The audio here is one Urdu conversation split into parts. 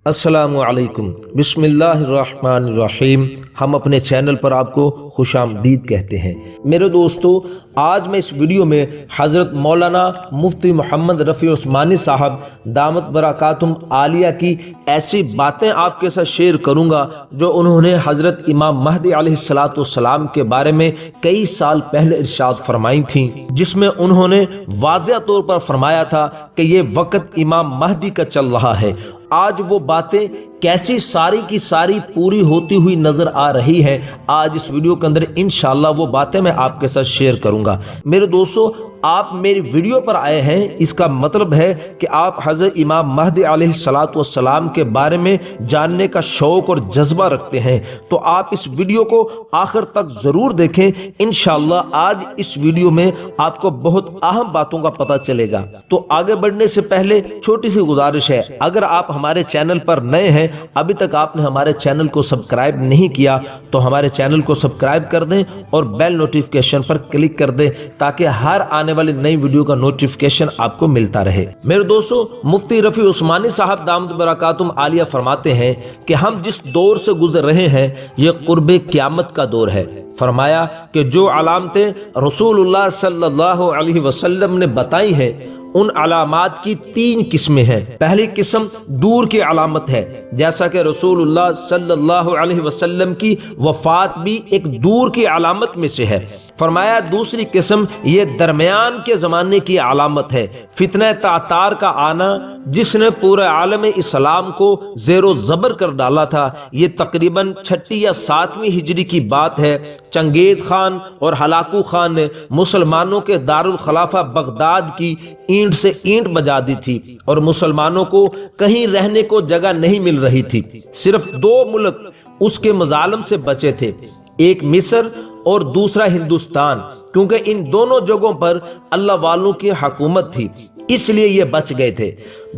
السلام علیکم، بسم اللہ الرحمن الرحیم۔ ہم اپنے چینل پر آپ کو خوش آمدید کہتے ہیں۔ میرے دوستو، آج میں اس ویڈیو میں حضرت مولانا مفتی محمد رفیع عثمانی صاحب دامت برکاتہم عالیہ کی ایسی باتیں آپ کے ساتھ شیئر کروں گا جو انہوں نے حضرت امام مہدی علیہ السلام کے بارے میں کئی سال پہلے ارشاد فرمائی تھیں، جس میں انہوں نے واضح طور پر فرمایا تھا کہ یہ وقت امام مہدی کا چل رہا ہے۔ آج وہ باتیں کیسی ساری کی ساری پوری ہوتی ہوئی نظر آ رہی ہیں۔ آج اس ویڈیو کے اندر انشاءاللہ وہ باتیں میں آپ کے ساتھ شیئر کروں گا۔ میرے دوستو، آپ میری ویڈیو پر آئے ہیں، اس کا مطلب ہے کہ آپ حضرت امام مہدی علیہ السلام کے بارے میں جاننے کا شوق اور جذبہ رکھتے ہیں، تو آپ اس ویڈیو کو آخر تک ضرور دیکھیں۔ انشاءاللہ آج اس ویڈیو میں آپ کو بہت اہم باتوں کا پتہ چلے گا۔ تو آگے بڑھنے سے پہلے چھوٹی سی گزارش ہے، اگر آپ ہمارے چینل پر نئے ہیں، ابھی تک آپ نے ہمارے چینل کو سبسکرائب نہیں کیا تو ہمارے چینل کو سبسکرائب کر دیں اور بیل نوٹیفیکیشن پر کلک کر دیں تاکہ ہر آنے والی نئی ویڈیو کا نوٹیفیکیشن آپ کو ملتا رہے۔ میرے دوستو، مفتی رفیع عثمانی صاحب دامت برکاتہم عالیہ فرماتے ہیں کہ ہم جس دور سے گزر رہے ہیں یہ قرب قیامت کا دور ہے۔ فرمایا کہ جو علامتیں رسول اللہ صلی اللہ علیہ وسلم نے بتائی ہیں، ان علامات کی 3 قسمیں ہیں۔ پہلی قسم دور کی علامت ہے، جیسا کہ رسول اللہ صلی اللہ علیہ وسلم کی وفات بھی ایک دور کی علامت میں سے ہے۔ فرمایا دوسری قسم یہ درمیان کے زمانے کی علامت ہے، فتنہ تعتار کا آنا جس نے پورے عالم اسلام کو زیر و زبر کر ڈالا تھا۔ یہ تقریباً 6 یا 7ویں ہجری کی بات ہے۔ چنگیز خان اور ہلاکو خان نے مسلمانوں کے دارالخلافہ بغداد کی اینٹ سے اینٹ بجا دی تھی اور مسلمانوں کو کہیں رہنے کو جگہ نہیں مل رہی تھی۔ صرف 2 ملک اس کے مظالم سے بچے تھے، ایک مصر اور دوسرا ہندوستان، کیونکہ ان دونوں جگہوں پر اللہ والوں کی حکومت تھی، اس لیے یہ بچ گئے تھے۔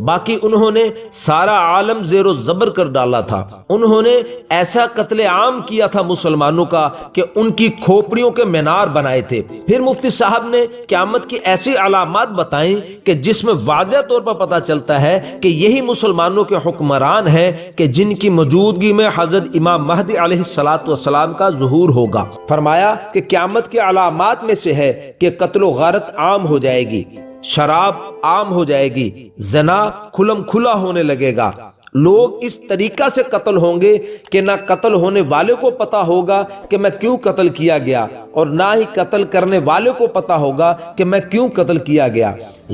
باقی انہوں نے سارا عالم زیر و زبر کر ڈالا تھا۔ انہوں نے ایسا قتل عام کیا تھا مسلمانوں کا کہ ان کی کھوپڑیوں کے مینار بنائے تھے۔ پھر مفتی صاحب نے قیامت کی ایسی علامات بتائیں کہ جس میں واضح طور پر پتہ چلتا ہے کہ یہی مسلمانوں کے حکمران ہیں کہ جن کی موجودگی میں حضرت امام مہدی علیہ السلام کا ظہور ہوگا۔ فرمایا کہ قیامت کی علامات میں سے ہے کہ قتل و غارت عام ہو جائے گی، شراب عام ہو جائے گی، زنا کھلم کھلا ہونے لگے گا، لوگ اس طریقہ سے قتل ہوں گے کہ نہ قتل ہونے والے کو پتا ہوگا کہ میں کیوں قتل کیا گیا اور نہ ہی قتل کرنے والے کو پتا ہوگا کہ میں کیوں قتل کیا گیا۔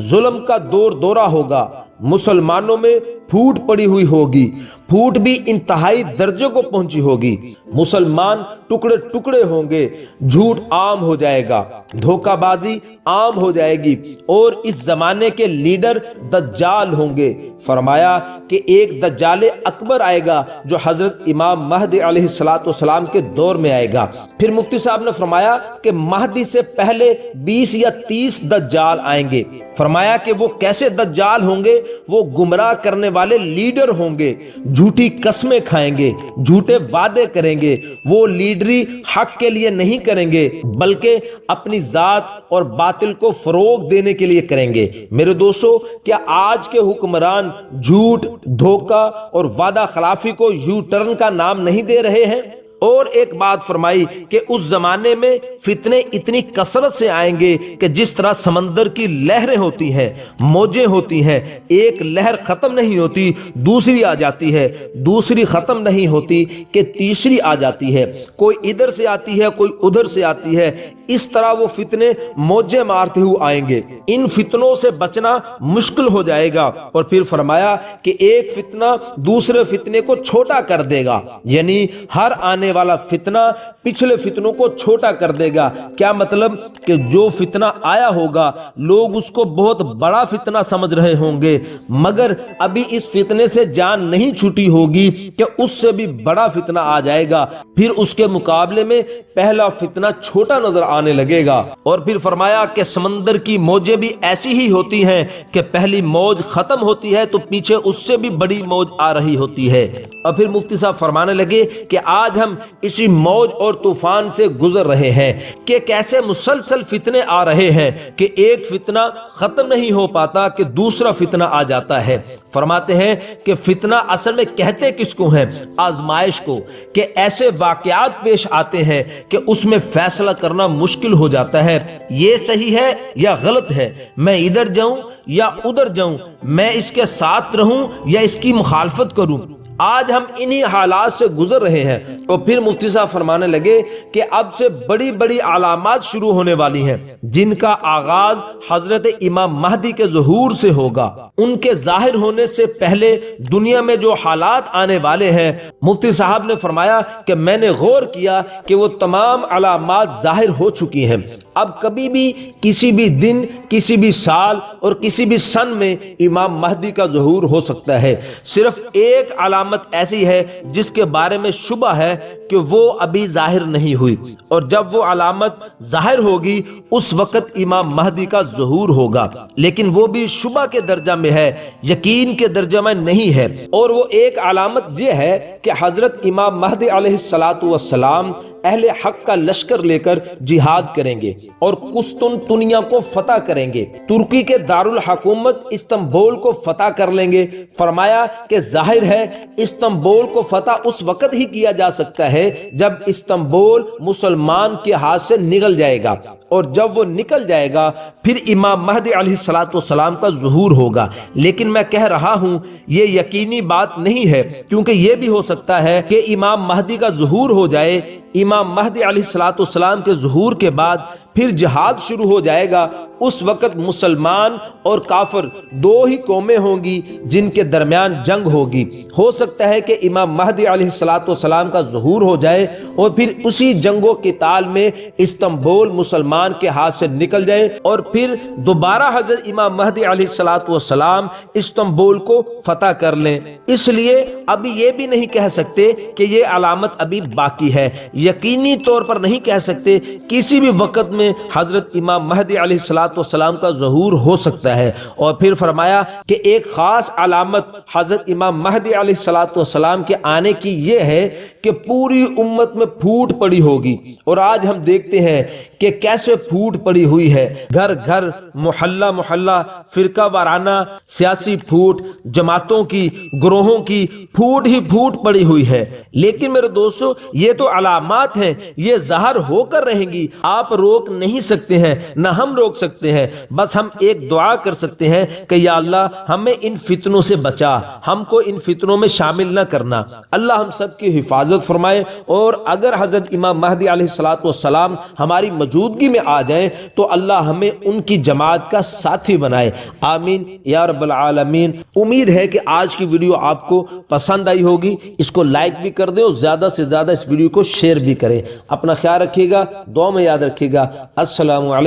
ظلم کا دور دورہ ہوگا، مسلمانوں میں پھوٹ پڑی ہوئی ہوگی، پھوٹ بھی انتہائی درجے کو پہنچی ہوگی، مسلمان ٹکڑے ٹکڑے ہوں گے، جھوٹ عام ہو جائے گا، دھوکہ بازی عام ہو جائے گی، اور اس زمانے کے لیڈر دجال ہوں گے۔ فرمایا کہ ایک دجال اکبر آئے گا جو حضرت امام مہدی علیہ السلام کے دور میں آئے گا۔ پھر مفتی صاحب نے فرمایا کہ مہدی سے پہلے 20 یا 30 دجال آئیں گے۔ فرمایا کہ وہ کیسے دجال ہوں گے؟ وہ گمراہ کرنے والے لیڈر ہوں گے، جھوٹی قسمیں کھائیں گے، جھوٹے وعدے کریں گے۔ وہ لیڈری حق کے لیے نہیں کریں گے بلکہ اپنی ذات اور باطل کو فروغ دینے کے لیے کریں گے۔ میرے دوستو، کیا آج کے حکمران جھوٹ، دھوکہ اور وعدہ خلافی کو یو ٹرن کا نام نہیں دے رہے ہیں؟ اور ایک بات فرمائی کہ اس زمانے میں فتنے اتنی کثرت سے آئیں گے کہ جس طرح سمندر کی لہریں ہوتی ہیں، موجیں ہوتی ہیں، ایک لہر ختم نہیں ہوتی دوسری آ جاتی ہے، دوسری ختم نہیں ہوتی کہ تیسری آ جاتی ہے، کوئی ادھر سے آتی ہے کوئی ادھر سے آتی ہے، اس طرح وہ فتنے موجیں مارتے ہوئے آئیں گے۔ ان فتنوں سے بچنا مشکل ہو جائے گا۔ اور پھر فرمایا کہ ایک فتنہ دوسرے فتنے کو چھوٹا کر دے گا، یعنی ہر آنے والا فتنہ پچھلے فتنوں کو چھوٹا کر دے گا۔ کیا مطلب؟ کہ جو فتنہ آیا ہوگا لوگ اس کو بہت بڑا فتنہ سمجھ رہے ہوں گے، مگر ابھی اس فتنے سے جان نہیں چھوٹی ہوگی کہ اس سے بھی بڑا فتنہ آ جائے گا، پھر اس کے مقابلے میں پہلا فتنہ چھوٹا نظر آنے لگے گا۔ اور پھر فرمایا کہ سمندر کی موجیں بھی ایسی ہی ہوتی ہیں کہ پہلی موج ختم ہوتی ہے تو پیچھے اس سے بھی بڑی موج آ رہی ہوتی ہے۔ اور پھر مفتی صاحب فرمانے لگے کہ آج ہم اسی موج اور طوفان سے گزر رہے ہیں کہ کیسے مسلسل فتنے آ رہے ہیں کہ ایک فتنہ ختم نہیں ہو پاتا کہ دوسرا فتنہ آ جاتا ہے۔ فرماتے ہیں کہ فتنہ اصل میں کہتے کس کو ہیں؟ آزمائش کو، کہ ایسے واقعات پیش آتے ہیں کہ اس میں فیصلہ کرنا مشکل ہو جاتا ہے، یہ صحیح ہے یا غلط ہے، میں ادھر جاؤں یا ادھر جاؤں، میں اس کے ساتھ رہوں یا اس کی مخالفت کروں۔ آج ہم انہی حالات سے گزر رہے ہیں۔ اور پھر مفتی صاحب فرمانے لگے کہ اب سے بڑی بڑی علامات شروع ہونے والی ہیں جن کا آغاز حضرت امام مہدی کے ظہور سے ہوگا۔ ان کے ظاہر ہونے سے پہلے دنیا میں جو حالات آنے والے ہیں، مفتی صاحب نے فرمایا کہ میں نے غور کیا کہ وہ تمام علامات ظاہر ہو چکی ہیں۔ اب کبھی بھی کسی بھی دن، کسی بھی سال اور کسی بھی سن میں امام مہدی کا ظہور ہو سکتا ہے۔ صرف ایک علامت ایسی ہے جس کے بارے میں شبہ ہے کہ وہ ابھی ظاہر نہیں ہوئی، اور جب وہ علامت ظاہر ہوگی اس وقت امام مہدی کا ظہور ہوگا، لیکن وہ بھی شبہ کے درجہ میں ہے، یقین کے درجہ میں نہیں ہے۔ اور وہ ایک علامت یہ ہے کہ حضرت امام مہدی علیہ السلام اہل حق کا لشکر لے کر جہاد کریں گے اور قسطنطنیہ کو فتح کریں گے، ترکی کے دارالحکومت استنبول کو فتح کر لیں گے۔ فرمایا کہ ظاہر ہے استنبول کو فتح اس وقت ہی کیا جا سکتا ہے جب استنبول مسلمان کے ہاتھ سے نکل جائے گا، اور جب وہ نکل جائے گا پھر امام مہدی علیہ السلام کا ظہور ہوگا۔ لیکن میں کہہ رہا ہوں یہ یقینی بات نہیں ہے، کیونکہ یہ بھی ہو سکتا ہے کہ امام مہدی کا ظہور ہو جائے، امام مہدی علیہ السلام کے ظہور کے بعد پھر جہاد شروع ہو جائے گا، اس وقت مسلمان اور کافر دو ہی قومیں ہوں گی جن کے درمیان جنگ ہوگی۔ ہو سکتا ہے کہ امام مہدی علیہ السلام کا ظہور ہو جائے اور پھر اسی جنگ و قتال میں استنبول مسلمان کے ہاتھ سے نکل جائے، اور پھر دوبارہ حضرت امام مہدی علیہ السلام استنبول کو فتح کر لیں۔ اس لیے ابھی یہ بھی نہیں کہہ سکتے کہ یہ علامت ابھی باقی ہے، یقینی طور پر نہیں کہہ سکتے، کسی بھی وقت میں حضرت امام مہدی علیہ السلام کا ظہور ہو سکتا ہے۔ اور پھر فرمایا کہ ایک خاص علامت حضرت امام مہدی علیہ السلام کے آنے کی یہ ہے کہ پوری امت میں پھوٹ پڑی ہوگی، اور آج ہم دیکھتے ہیں کہ کیسے پھوٹ پڑی ہوئی ہے، گھر گھر، محلہ محلہ، فرقہ وارانہ سیاسی پھوٹ، جماعتوں کی، گروہوں کی پھوٹ ہی پھوٹ پڑی ہوئی ہے۔ لیکن میرے دوستو یہ تو علامات ہیں، یہ ظاہر ہو کر رہیں گی، آپ روک نہیں سکتے ہیں، نہ ہم روک سکتے ہیں۔ بس ہم ایک دعا کر سکتے ہیں کہ یا اللہ ہمیں ان فتنوں سے بچا، ہم کو ان فتنوں میں شامل نہ کرنا۔ اللہ ہم سب کی حفاظت فرمائے، اور اگر حضرت امام مہدی علیہ السلام ہماری موجودگی میں آ جائیں تو اللہ ہمیں ان کی جماعت کا ساتھی بنائے، آمین یا رب العالمین۔ امید ہے کہ آج کی ویڈیو آپ کو پسند آئی ہوگی، اس کو لائک بھی کر دیں اور زیادہ سے زیادہ اس ویڈیو کو شیئر بھی کریں۔ اپنا خیال رکھیے گا، دعا میں یاد رکھیے گا۔ السلام علیکم۔